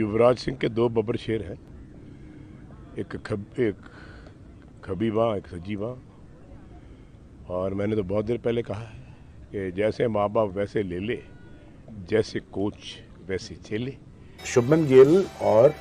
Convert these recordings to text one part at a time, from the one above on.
युवराज सिंह के दो बब्बर शेर हैं, एक खबीबा, एक सजीवा। और मैंने तो बहुत देर पहले कहा है कि जैसे माँ बाप वैसे ले ले, जैसे कोच वैसे चले। शुभमन गिल और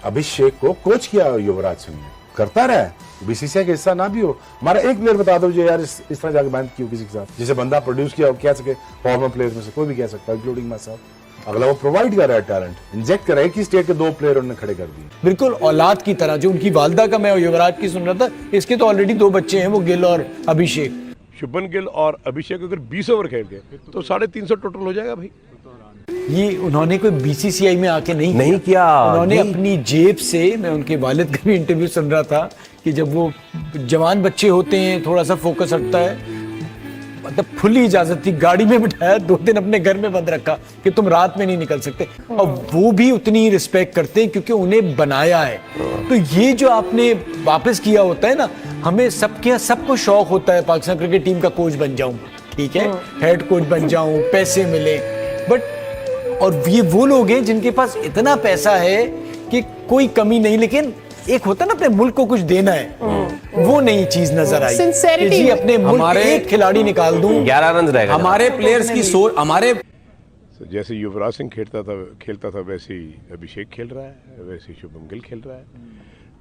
अभिषेक को कोच किया युवराज सिंह ने, करता रहा है, बीसीसीआई का हिस्सा ना भी हो। हमारा एक प्लेयर बता दो जो यार इस तरह जाकर बात क्यों किसी के साथ, जिसे बंदा प्रोड्यूस किया कह सके, फॉर्मर प्लेयर्स में से कोई भी कह सकता है, इंक्लूडिंग माई सेल्फ। अगला वो प्रोवाइड कर रहा है टैलेंट, इंजेक्ट कर रहा है कि स्टेट के दो प्लेयर उन्होंने खड़े कर दिए। बिल्कुल औलाद की तरह, जो उनकी वालदा का मैं युवराज की सुन रहा था, इसके तो ऑलरेडी दो बच्चे हैं, वो गिल और अभिषेक। शुभमन गिल और अभिषेक अगर 20 ओवर खेल गए तो 350 टोटल हो जाएगा भाई। ये उन्होंने कोई बीसीसीआई में आके नहीं किया, उन्होंने अपनी जेब से। मैं उनके वालिद का भी इंटरव्यू सुन रहा था कि जब वो जवान बच्चे होते हैं थोड़ा सा फोकस हटता है, मतलब खुली इजाजत थी, गाड़ी में बिठाया, 2 दिन अपने घर में बंद रखा कि तुम रात में नहीं निकल सकते, और वो भी उतनी ही रिस्पेक्ट करते हैं क्योंकि उन्हें बनाया है। तो ये जो आपने वापस किया होता है ना, हमें सबको शौक होता है पाकिस्तान क्रिकेट टीम का कोच बन जाऊं, ठीक है, हेड कोच बन जाऊं, पैसे मिले, बट और ये वो लोग हैं जिनके पास इतना पैसा है कि कोई कमी नहीं, लेकिन एक होता है ना अपने मुल्क को कुछ देना है, वो नई चीज नजर आई कि जी अपने मुल्क एक खिलाड़ी निकाल दूं, 11 रन रहेगा। हमारे प्लेयर्स की सोच, हमारे जैसे युवराज सिंह खेलता था वैसे ही अभिषेक खेल रहा है, वैसे ही शुभम गिल खेल रहा है।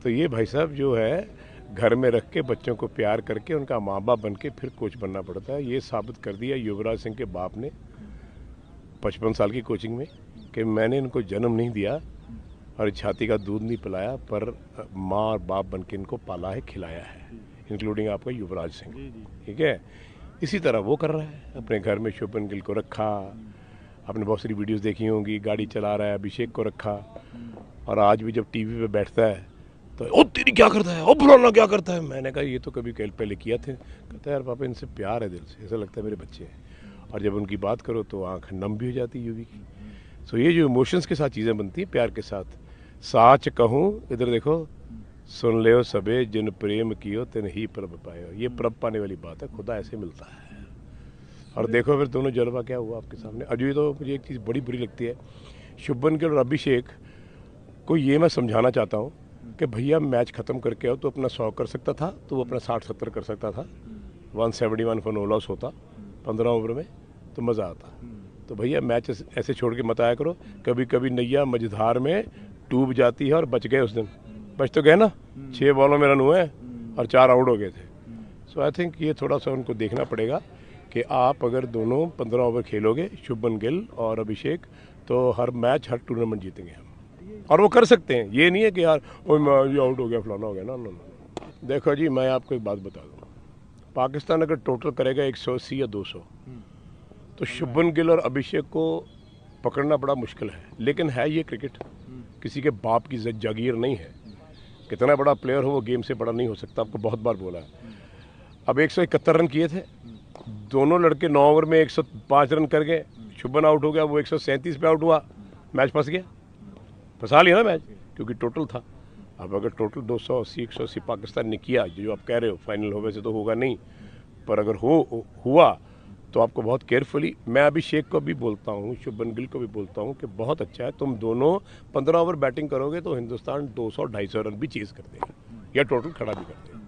तो ये भाई साहब जो है घर में रख के बच्चों को प्यार करके उनका माँ बाप बन के फिर कोच बनना पड़ता है। ये साबित कर दिया युवराज सिंह के बाप ने 55 साल की कोचिंग में कि मैंने इनको जन्म नहीं दिया और छाती का दूध नहीं पिलाया, पर माँ और बाप बन के इनको पाला है, खिलाया है, इंक्लूडिंग आपका युवराज सिंह, ठीक है। इसी तरह वो कर रहा है, अपने घर में शुभमन गिल को रखा, आपने बहुत सारी वीडियोस देखी होंगी, गाड़ी चला रहा है, अभिषेक को रखा, और आज भी जब टीवी पे बैठता है तो ओ तेरी क्या करता है, ओ फलाना क्या करता है। मैंने कहा ये तो कभी पहले किया थे। कहता है यार पापा इनसे प्यार है दिल से, ऐसा लगता है मेरे बच्चे हैं, और जब उनकी बात करो तो आँख नम भी हो जाती है यूवी की। सो ये जो इमोशंस के साथ चीज़ें बनती हैं, प्यार के साथ, साच कहूँ इधर देखो, सुन ले सबे जिन प्रेम कियो तिन ही प्रभ पायो। ये प्रभ पाने वाली बात है, खुदा ऐसे मिलता है। और देखो फिर दोनों जलवा क्या हुआ आपके सामने। अजय तो मुझे एक चीज़ बड़ी बुरी लगती है, शुभमन गिल और अभिषेक को ये मैं समझाना चाहता हूँ कि भैया मैच ख़त्म करके आओ तो अपना 100 कर सकता था, तो वो अपना 60-70 कर सकता था, 171 फॉर नो लॉस होता 15 ओवर में, तो मज़ा आता। तो भैया मैच ऐसे छोड़ के मत आया करो। कभी कभी नैया मझधार में डूब जाती है, और बच गए उस दिन, बच तो गए ना, 6 बॉलों में रन हुए और 4 आउट हो गए थे। सो आई थिंक ये थोड़ा सा उनको देखना पड़ेगा कि आप अगर दोनों 15 ओवर खेलोगे, शुभमन गिल और अभिषेक, तो हर मैच हर टूर्नामेंट जीतेंगे हम, और वो कर सकते हैं। ये नहीं है कि यार ये आउट हो गया फलाना हो गया, ना ना ना। देखो जी मैं आपको एक बात बता दूँ, पाकिस्तान अगर टोटल करेगा 180 या 200, तो शुभमन गिल और अभिषेक को पकड़ना बड़ा मुश्किल है। लेकिन है ये क्रिकेट, किसी के बाप की जागीर नहीं है। कितना बड़ा प्लेयर हो वो गेम से बड़ा नहीं हो सकता, आपको बहुत बार बोला है। अब 171 रन किए थे, दोनों लड़के 9 ओवर में 105 रन कर गए, शुभमन आउट हो गया, वो 137 पे आउट हुआ, मैच फंस गया, फंसा लिया ना मैच, क्योंकि टोटल था। अब अगर टोटल 280-180 पाकिस्तान ने किया, जो आप कह रहे हो फाइनल हो, वैसे तो होगा नहीं, पर अगर हुआ तो आपको बहुत केयरफुली, मैं अभिषेक को भी बोलता हूँ, शुभमन गिल को भी बोलता हूँ कि बहुत अच्छा है, तुम दोनों 15 ओवर बैटिंग करोगे तो हिंदुस्तान 200-250 रन भी चेज़ करते हैं, या टोटल खड़ा भी करते हैं।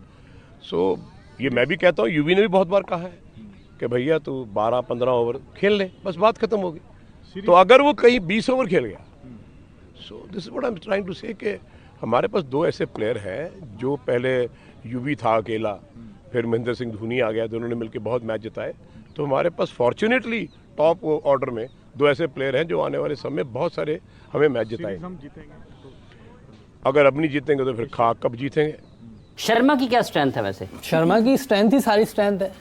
सो ये मैं भी कहता हूँ, यूवी ने भी बहुत बार कहा है कि भैया तू 12-15 ओवर खेल ले, बस बात खत्म होगी। तो अगर वो कहीं 20 ओवर खेल गया, so this is what I am trying to say, कि हमारे पास 2 ऐसे प्लेयर हैं जो पहले यूवी था अकेला, फिर महेंद्र सिंह धोनी आ गया, दोनों ने मिलकर बहुत मैच जिताए। तो हमारे पास फॉर्चुनेटली टॉप ऑर्डर में 2 ऐसे प्लेयर हैं जो आने वाले समय में बहुत सारे हमें मैच जिताए। अगर अब नहीं जीतेंगे तो फिर कब जीतेंगे। शर्मा की क्या स्ट्रेंथ है वैसे? शर्मा की स्ट्रेंथ ही सारी स्ट्रेंथ है।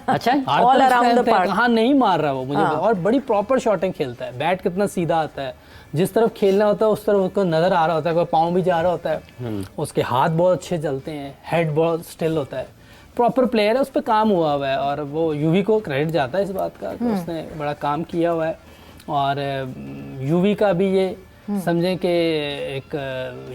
अच्छा, ऑल अराउंड द पार्क। हाँ, नहीं मार रहा वो मुझे, और बड़ी प्रॉपर शॉटिंग खेलता है, बैट कितना सीधा आता है, जिस तरफ खेलना होता है उस तरफ उसको नजर आ रहा होता है, कोई पाँव भी जा रहा होता है, उसके हाथ बहुत अच्छे चलते हैं, हेड बहुत स्टिल होता है, प्रॉपर प्लेयर है, उस पर काम हुआ हुआ है, और वो यूवी को क्रेडिट जाता है इस बात का कि उसने बड़ा काम किया हुआ है। और यूवी का भी ये समझे कि एक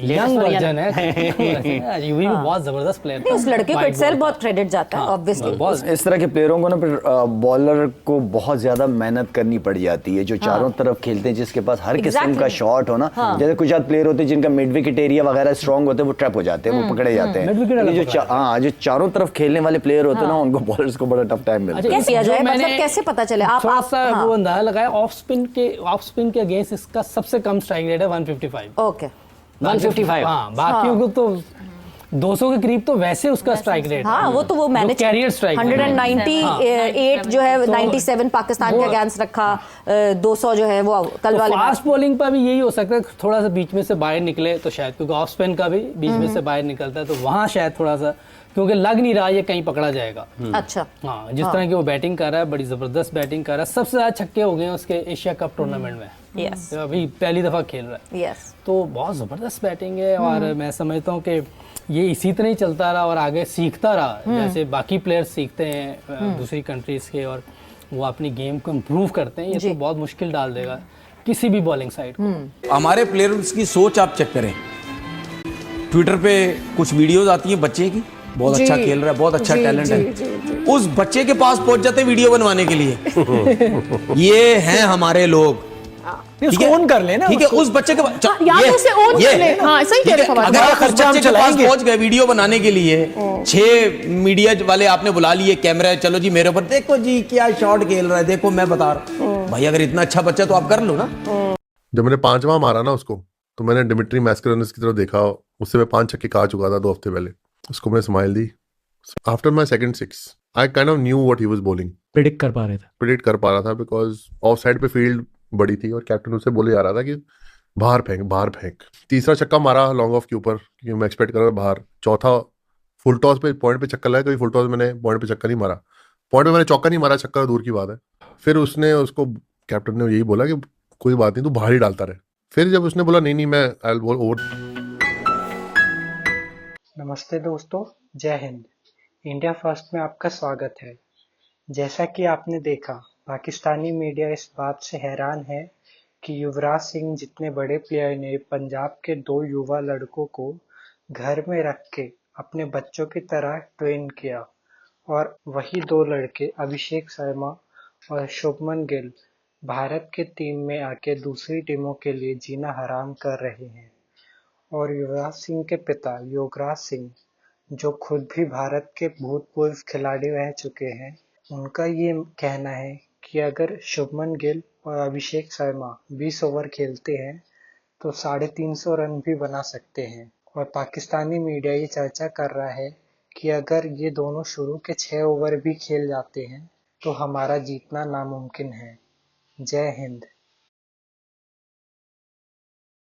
यंग वर्जन है। यूवी में बहुत जबरदस्त प्लेयर था। उस लड़के को इटसेल्फ बहुत क्रेडिट जाता है ऑब्वियसली। इस तरह के प्लेयरों को ना फिर बॉलर को बहुत ज्यादा मेहनत करनी पड़ जाती है, जो चारों तरफ खेलते हैं, जिसके पास हर किस्म का शॉट हो ना। जैसे कुछ प्लेयर होते हैं जिनका मिड विकेट एरिया वगैरह स्ट्रांग होते हैं, वो ट्रैप हो जाते हैं, वो पकड़े जाते हैं। जो चारों तरफ खेलने वाले प्लेयर होते हैं ना, उनको बॉलर्स को बड़ा टफ टाइम मिलता है। कैसे किया जाए, मतलब कैसे पता चले? आप थोड़ा सा वो अंदाजा लगाया, ऑफ स्पिन के अगेंस्ट इसका सबसे कम स्ट्राइक रेट है 155। ओके 155। हाँ, बाकियों को तो 200 के करीब तो वैसे उसका स्ट्राइक रेट। हाँ, वो तो वो मैनेज कैरियर स्ट्राइक 198 जो है 97 पाकिस्तान के अगेंस्ट रखा, 200 जो है वो कल वाले फास्ट बॉलिंग पर भी यही हो सकता है, थोड़ा सा बीच में से बाहर निकले तो शायद, क्योंकि ऑफ स्पिन का भी बीच में से बाहर निकलता है, तो वहां शायद थोड़ा सा, क्योंकि लग नहीं रहा ये कहीं पकड़ा जाएगा। अच्छा, हाँ, जिस तरह की वो बैटिंग कर रहा है, बड़ी जबरदस्त बैटिंग कर रहा है। सबसे ज्यादा छक्के हो गए उसके एशिया कप टूर्नामेंट में। यस, अभी पहली दफा खेल रहा है। यस, तो बहुत ज़बरदस्त बैटिंग है, और मैं समझता हूँ कि ये इसी तरह ही चलता रहा और आगे सीखता रहा, जैसे बाकी प्लेयर्स सीखते हैं दूसरी कंट्रीज़ के, और वो अपनी गेम को इम्प्रूव करते हैं। ये तो बहुत मुश्किल डाल देगा किसी भी बॉलिंग साइड को। हमारे प्लेयर्स की सोच आप चेक करें, ट्विटर पे कुछ वीडियोस आती हैं बच्चे की, बहुत अच्छा खेल रहा है, बहुत अच्छा टैलेंट है, उस बच्चे के पास पहुंच जाते हैं वीडियो बनवाने के लिए। ये हैं हमारे लोग, उसको ओन कर लेना, ठीक है, उस बच्चे के सही कह रहे हो। अगर आप उस बच्चे के पास पहुंच गए वीडियो बनाने के लिए, 6 मीडिया वाले आपने बुला लिए, कैमरा चलो जी मेरे ऊपर, देखो जी क्या शॉट खेल रहा है, देखो मैं बता रहा हूँ भाई, अगर इतना अच्छा बच्चा तो आप कर लो ना। जब मैंने 5वां मारा ना उसको, तो मैंने डिमिट्री मैस्करेनस की तरफ देखा, उससे मैं 5 छक्के खा चुका था 2 हफ्ते पहले। उसको मैंने smile the. After my second 6 I kind of knew what he was bowling. Predict कर पा रहा था बिकॉज ऑफ साइड पे फील्ड बड़ी थी और कैप्टन उसे बोले जा रहा था कि बाहर फेंक। तीसरा छक्का मारा लॉन्ग ऑफ के ऊपर, क्योंकि मैं एक्सपेक्ट कर रहा था बाहर। चौथा फुल टॉस पे पॉइंट पे चक्का लगा, कभी फुल टॉस मैंने पॉइंट पे चक्का नहीं मारा, पॉइंट पे मैंने चौका नहीं मारा, छक्का दूर की बात है। फिर उसको कैप्टन ने यही बोला कि कोई बात नहीं, तू बाहर ही डालता रहे। फिर जब उसने बोला नहीं मैं आई विल बॉल ओवर। नमस्ते दोस्तों, जय हिंद। इंडिया फर्स्ट में आपका स्वागत है। जैसा कि आपने देखा, पाकिस्तानी मीडिया इस बात से हैरान है कि युवराज सिंह जितने बड़े प्लेयर ने पंजाब के 2 युवा लड़कों को घर में रख के अपने बच्चों की तरह ट्रेन किया, और वही 2 लड़के अभिषेक शर्मा और शुभमन गिल भारत के टीम में आके दूसरी टीमों के लिए जीना हराम कर रहे हैं। और युवराज सिंह के पिता योगराज सिंह, जो खुद भी भारत के भूतपूर्व खिलाड़ी रह चुके हैं, उनका ये कहना है कि अगर शुभमन गिल और अभिषेक शर्मा 20 ओवर खेलते हैं तो 350 रन भी बना सकते हैं। और पाकिस्तानी मीडिया ये चर्चा कर रहा है कि अगर ये दोनों शुरू के 6 ओवर भी खेल जाते हैं तो हमारा जीतना नामुमकिन है। जय हिंद।